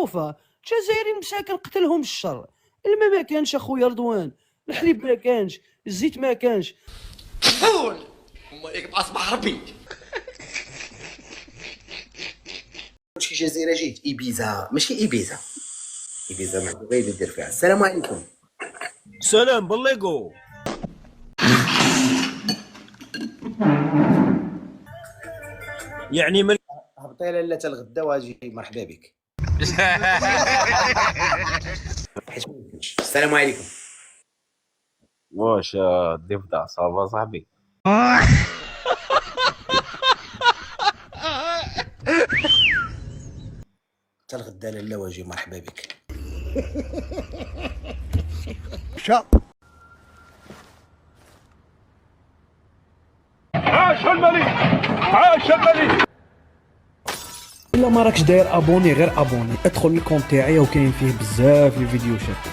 معروفه، الجزائريين مساكن قتلهم الشر. الماء ما كانش اخويا رضوان، الحليب ما كانش، الزيت ما كانش. فول ما يقطع صباح ربي. شي جزيره جيت ايبيزا، ماشي ايبيزا. ايبيزا ما غير يدير فيها. السلام عليكم. سلام بليغو. يعني من هبطي لاله الغدا واجي مرحبا بك. السلام عليكم. واش الضفدع صافا صاحبي؟ حتى الغدا لاله واجي مرحبا بك. عاش الملك، عاش الملك. الا ما راكش داير ابوني غير ابوني، ادخل الكونت تاعي وكاين فيه بزاف الفيديوهات.